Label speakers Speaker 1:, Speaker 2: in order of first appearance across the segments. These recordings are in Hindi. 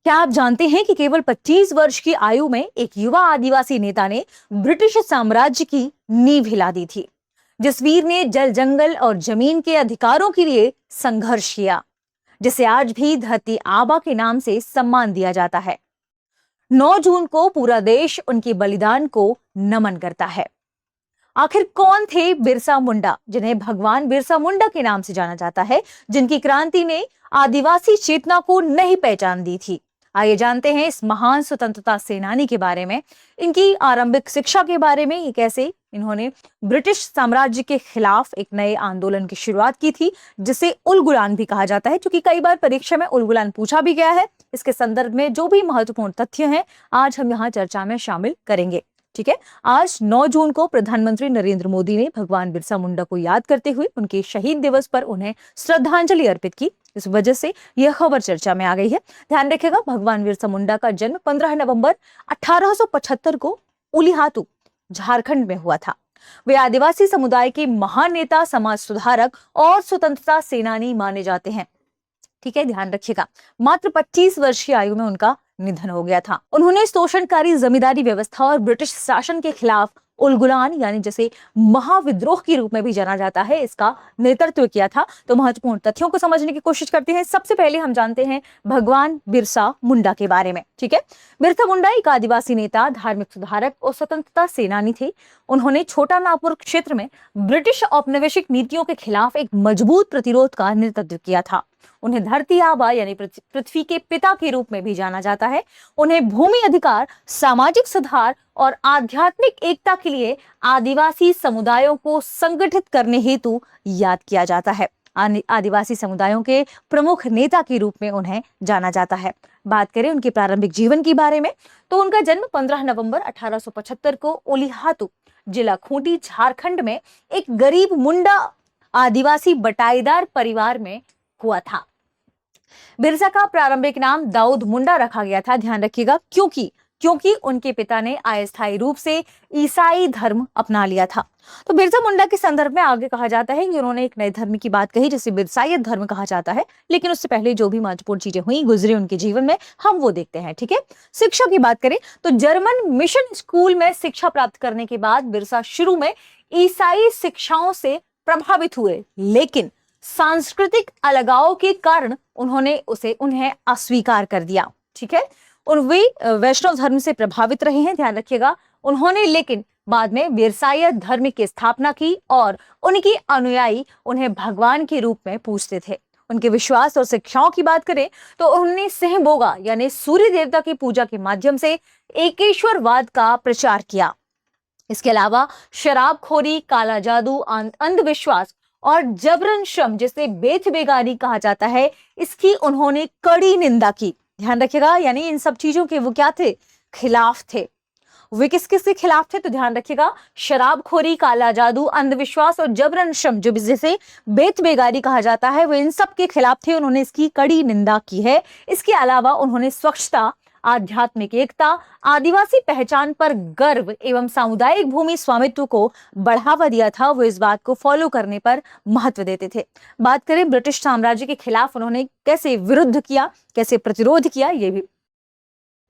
Speaker 1: क्या आप जानते हैं कि केवल 25 वर्ष की आयु में एक युवा आदिवासी नेता ने ब्रिटिश साम्राज्य की नींव हिला दी थी, जिस वीर ने जल, जंगल और जमीन के अधिकारों के लिए संघर्ष किया, जिसे आज भी धरती आबा के नाम से सम्मान दिया जाता है। 9 जून को पूरा देश उनके बलिदान को नमन करता है। आखिर कौन थे बिरसा मुंडा, जिन्हें भगवान बिरसा मुंडा के नाम से जाना जाता है, जिनकी क्रांति ने आदिवासी चेतना को नई पहचान दी थी? आइए जानते हैं इस महान स्वतंत्रता सेनानी के बारे में, इनकी आरंभिक शिक्षा के बारे में, ये कैसे इन्होंने ब्रिटिश साम्राज्य के खिलाफ एक नए आंदोलन की शुरुआत की थी, जिसे उलगुलान भी कहा जाता है, क्योंकि कई बार परीक्षा में उलगुलान पूछा भी गया है। इसके संदर्भ में जो भी महत्वपूर्ण तथ्य हैं, आज हम यहाँ चर्चा में शामिल करेंगे। ठीक है, आज 9 जून को प्रधानमंत्री नरेंद्र मोदी ने भगवान बिरसा मुंडा को याद करते हुए उनके शहीद दिवस पर उन्हें श्रद्धांजलि अर्पित की। इस वजह से यह खबर चर्चा में आ गई है। ध्यान रखिएगा, भगवान बिरसा मुंडा का जन्म 15 नवंबर 1875 को उलिहातू, झारखंड में हुआ था। वे आदिवासी समुदाय के महान नेता, समाज सुधारक और स्वतंत्रता सेनानी माने जाते हैं। ठीक है, ध्यान रखिएगा, मात्र 25 वर्ष की आयु में उनका निधन हो गया था। उन्होंने शोषणकारी जमींदारी व्यवस्था और ब्रिटिश शासन के खिलाफ उलगुलान, यानी जैसे महाविद्रोह के रूप में भी जाना जाता है, इसका नेतृत्व किया था। तो महत्वपूर्ण तथ्यों को समझने की कोशिश करते हैं। सबसे पहले हम जानते हैं भगवान बिरसा मुंडा के बारे में। ठीक है, बिरसा मुंडा एक आदिवासी नेता, धार्मिक सुधारक और स्वतंत्रता सेनानी थे। उन्होंने छोटा नागपुर क्षेत्र में ब्रिटिश औपनिवेशिक नीतियों के खिलाफ एक मजबूत प्रतिरोध का नेतृत्व किया था। उन्हें धरती आबा यानी पृथ्वी के पिता के रूप में भी जाना जाता है। उन्हें भूमि अधिकार, सामाजिक सुधार और आध्यात्मिक एकता के लिए आदिवासी समुदायों को संगठित करने हेतु याद किया जाता है। आदिवासी समुदायों के प्रमुख नेता के रूप में उन्हें जाना जाता है। बात करें उनके प्रारंभिक जीवन के बारे में, तो उनका जन्म 15 नवंबर 1875 को ओलिहातू, जिला खूंटी, झारखंड में एक गरीब मुंडा आदिवासी बटाईदार परिवार में हुआ था। बिरसा का प्रारंभिक नाम दाऊद मुंडा रखा गया था। ध्यान रखिएगा, क्योंकि उनके पिता ने अस्थायी रूप से ईसाई धर्म अपना लिया था। तो बिरसा मुंडा के संदर्भ में आगे कहा जाता है कि उन्होंने एक नए धर्म की बात कही, जिसे बिरसाइत धर्म कहा जाता है। लेकिन उससे पहले जो भी महत्वपूर्ण चीजें हुई, गुजरे उनके जीवन में, हम वो देखते हैं। ठीक है, शिक्षा की बात करें तो जर्मन मिशन स्कूल में शिक्षा प्राप्त करने के बाद बिरसा शुरू में ईसाई शिक्षाओं से प्रभावित हुए, लेकिन सांस्कृतिक अलगाव के कारण उन्हें अस्वीकार कर दिया। ठीक है, और वे वैष्णव धर्म से प्रभावित रहे हैं। ध्यान रखिएगा, उन्होंने लेकिन बाद में बिरसाइत धर्म की स्थापना की और उनके अनुयायी उन्हें भगवान के रूप में पूजते थे। उनके विश्वास और शिक्षाओं की बात करें तो उन्होंने सिंहबोगा यानी सूर्य देवता की पूजा के माध्यम से एकेश्वरवाद का प्रचार किया। इसके अलावा शराबखोरी, काला जादू, अंधविश्वास और जबरन श्रम, जिसे बेथ बेगानी कहा जाता है, इसकी उन्होंने कड़ी निंदा की। ध्यान रखिएगा, यानी इन सब चीजों के वो क्या थे, खिलाफ थे। वे किस किस के खिलाफ थे, तो ध्यान रखिएगा, शराबखोरी, काला जादू, अंधविश्वास और जबरन श्रम, जो जिसे बेथ बेगारी कहा जाता है, वो इन सब के खिलाफ थे। उन्होंने इसकी कड़ी निंदा की है। इसके अलावा उन्होंने स्वच्छता, आध्यात्मिक एकता, आदिवासी पहचान पर गर्व एवं सामुदायिक भूमि स्वामित्व को बढ़ावा दिया था। वो इस बात को फॉलो करने पर महत्व देते थे। बात करें ब्रिटिश साम्राज्य के खिलाफ उन्होंने कैसे विरुद्ध किया, कैसे प्रतिरोध किया, ये भी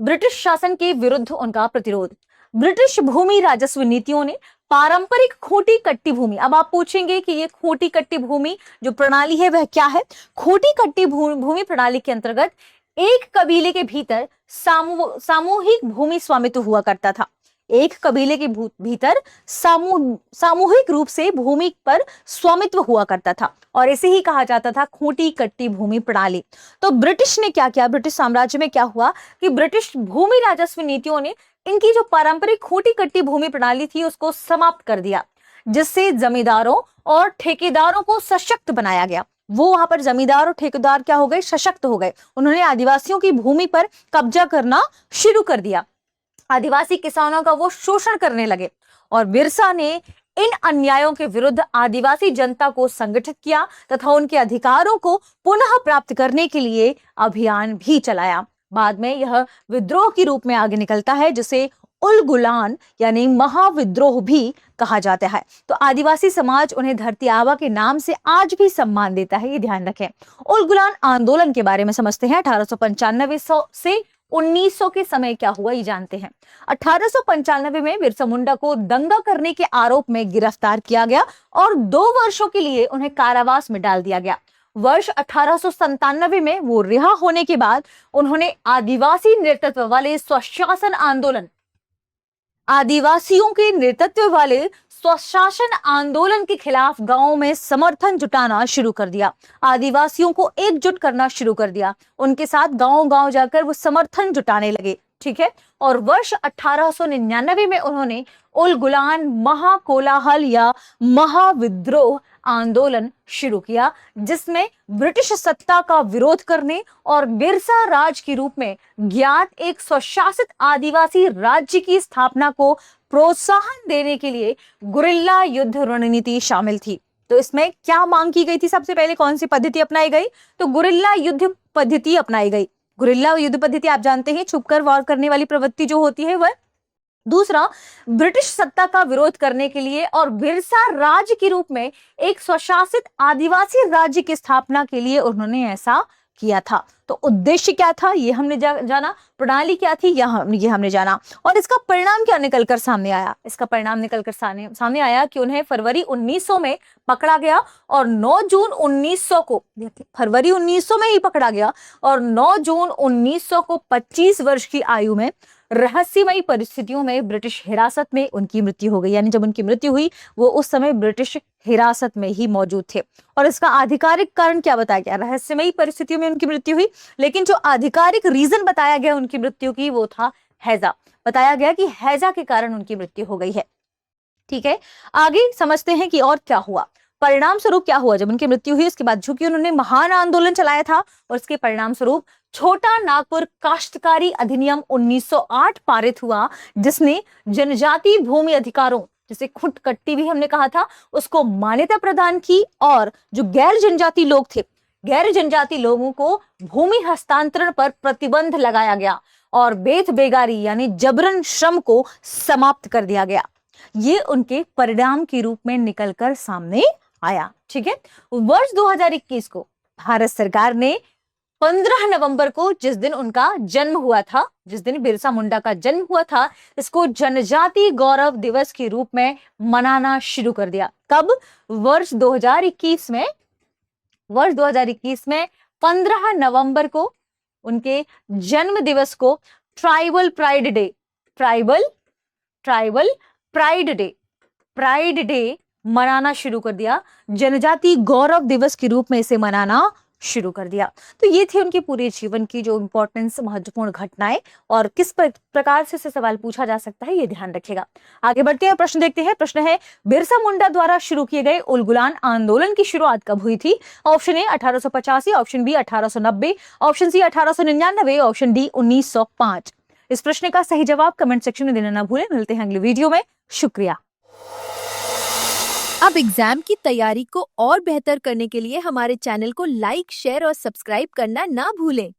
Speaker 1: ब्रिटिश शासन के विरुद्ध उनका प्रतिरोध। ब्रिटिश भूमि राजस्व नीतियों ने पारंपरिक खोटी कट्टी भूमि, अब आप पूछेंगे कि ये खोटी कट्टी भूमि जो प्रणाली है वह क्या है। खोटी कट्टी भूमि प्रणाली के अंतर्गत एक कबीले के भीतर सामूहिक भूमि स्वामित्व हुआ करता था। एक कबीले के भीतर सामूहिक रूप से भूमि पर स्वामित्व हुआ करता था और इसे ही कहा जाता था खोटी कट्टी भूमि प्रणाली। तो ब्रिटिश ने क्या किया, ब्रिटिश साम्राज्य में क्या हुआ कि ब्रिटिश भूमि राजस्व नीतियों ने इनकी जो पारंपरिक खोटी कट्टी भूमि प्रणाली थी उसको समाप्त कर दिया, जिससे जमींदारों और ठेकेदारों को सशक्त बनाया गया। वो वहां पर जमींदार और ठेकेदार क्या हो गए, सशक्त हो गए। उन्होंने आदिवासियों की भूमि पर कब्जा करना शुरू कर दिया। आदिवासी किसानों का वो शोषण करने लगे और बिरसा ने इन अन्यायों के विरुद्ध आदिवासी जनता को संगठित किया तथा उनके अधिकारों को पुनः प्राप्त करने के लिए अभियान भी चलाया। बाद में यह विद्रोह के रूप में आगे निकलता है, जिसे उल गुलान यानी महाविद्रोह भी कहा जाता है। तो आदिवासी समाज उन्हें धरती आबा के नाम से आज भी सम्मान देता है, ये ध्यान रखें। उल गुलान आंदोलन के बारे में समझते हैं। 1895 से 1900 के समय क्या हुआ ये जानते हैं। 1895 में बिरसा मुंडा को दंगा करने के आरोप में गिरफ्तार किया गया और 2 वर्षों के लिए उन्हें कारावास में डाल दिया गया। वर्ष 1897 में वो रिहा होने के बाद उन्होंने आदिवासी नेतृत्व वाले स्वशासन आंदोलन आदिवासियों के नेतृत्व वाले स्वशासन आंदोलन के खिलाफ गांवों में समर्थन जुटाना शुरू कर दिया। आदिवासियों को एकजुट करना शुरू कर दिया। उनके साथ गांव-गांव जाकर वो समर्थन जुटाने लगे, ठीक है। और वर्ष 1899 में उन्होंने उल गुलान महाकोलाहल या महाविद्रोह आंदोलन शुरू किया, जिसमें ब्रिटिश सत्ता का विरोध करने और बिरसा राज के रूप में ज्ञात एक स्वशासित आदिवासी राज्य की स्थापना को प्रोत्साहन देने के लिए गुरिल्ला युद्ध रणनीति शामिल थी। तो इसमें क्या मांग की गई थी? सबसे पहले कौन सी पद्धति अपनाई गई? तो गुरिल्ला युद्ध पद्धति अपनाई गई। गुरिल्ला युद्ध पद्धति आप जानते हैं, छुपकर वार करने वाली प्रवृत्ति जो होती है वह। दूसरा, ब्रिटिश सत्ता का विरोध करने के लिए और बिरसा राज्य के रूप में एक स्वशासित आदिवासी राज्य की स्थापना के लिए उन्होंने ऐसा किया था। तो उद्देश्य क्या था ये हमने जाना, प्रणाली क्या थी ये हमने जाना, और इसका परिणाम क्या निकलकर सामने आया? इसका परिणाम निकलकर सामने आया कि उन्हें फरवरी 1900 में पकड़ा गया और 9 जून 1900 को, फरवरी 1900 में ही पकड़ा गया और 9 जून 1900 को 25 वर्ष की आयु में रहस्यमयी परिस्थितियों में ब्रिटिश हिरासत में उनकी मृत्यु हो गई। यानी जब उनकी मृत्यु हुई वो उस समय ब्रिटिश हिरासत में ही मौजूद थे। और इसका आधिकारिक कारण क्या बताया गया? रहस्यमयी परिस्थितियों में उनकी मृत्यु हुई, लेकिन जो आधिकारिक रीजन बताया गया उनकी मृत्यु की वो था हैजा। बताया गया कि हैजा के कारण उनकी मृत्यु हो गई है, ठीक है। आगे समझते हैं कि और क्या हुआ, परिणाम स्वरूप क्या हुआ जब उनकी मृत्यु हुई। उसके बाद चूंकि उन्होंने महान आंदोलन चलाया था और इसके परिणाम स्वरूप छोटा नागपुर काश्तकारी अधिनियम 1908 पारित हुआ, जिसने जनजाति भूमि अधिकारों, जिसे खुटकट्टी भी हमने कहा था, उसको मान्यता प्रदान की और जो गैर जनजाति लोग थे, गैर जनजाति लोगों को भूमि हस्तांतरण पर प्रतिबंध लगाया गया और बेथ बेगारी यानी जबरन श्रम को समाप्त कर दिया गया। ये उनके परिणाम के रूप में निकलकर सामने आया, ठीक है। वर्ष 2021 को भारत सरकार ने 15 नवंबर को, जिस दिन उनका जन्म हुआ था, जिस दिन बिरसा मुंडा का जन्म हुआ था, इसको जनजाति गौरव दिवस के रूप में मनाना शुरू कर दिया। कब? वर्ष 2021 में। वर्ष 2021 में 15 नवंबर को उनके जन्म दिवस को ट्राइबल प्राइड डे मनाना शुरू कर दिया। जनजाति गौरव दिवस के रूप में इसे मनाना शुरू कर दिया। तो ये थे उनके पूरे जीवन की जो इंपॉर्टेंस, महत्वपूर्ण घटनाएं, और किस प्रकार से सवाल पूछा जा सकता है ये ध्यान रखिएगा। आगे बढ़ते हैं, प्रश्न देखते हैं। प्रश्न है, बिरसा मुंडा द्वारा शुरू किए गए उल गुलान आंदोलन की शुरुआत कब हुई थी? Option A 1885, option B 1890, option C 1899, option D 1905। इस प्रश्न का सही जवाब कमेंट सेक्शन में देना ना भूलें। मिलते हैं अगले वीडियो में, शुक्रिया।
Speaker 2: अब एग्जाम की तैयारी को और बेहतर करने के लिए हमारे चैनल को लाइक, शेयर और सब्सक्राइब करना ना भूलें।